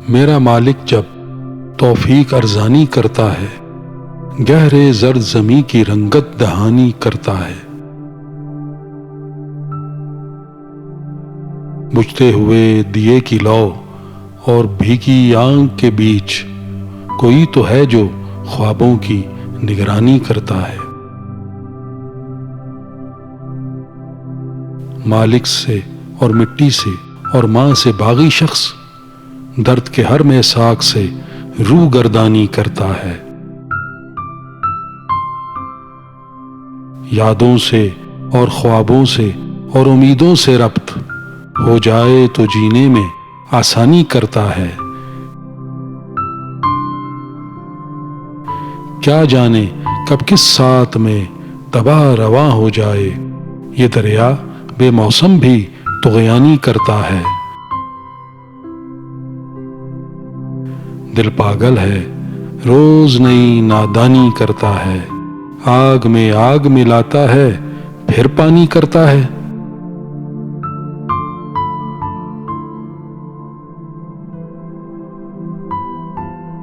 میرا مالک جب توفیق ارزانی کرتا ہے، گہرے زرد زمیں کی رنگت دہانی کرتا ہے۔ بجھتے ہوئے دیے کی لو اور بھیگی آنکھ کے بیچ کوئی تو ہے جو خوابوں کی نگرانی کرتا ہے۔ مالک سے اور مٹی سے اور ماں سے باغی شخص درد کے ہر میثاق سے روح گردانی کرتا ہے۔ یادوں سے اور خوابوں سے اور امیدوں سے ربط ہو جائے تو جینے میں آسانی کرتا ہے۔ کیا جانے کب کس ساتھ میں تباہ رواں ہو جائے، یہ دریا بے موسم بھی طغیانی کرتا ہے۔ دل پاگل ہے، روز نئی نادانی کرتا ہے، آگ میں آگ ملاتا ہے، پھر پانی کرتا ہے۔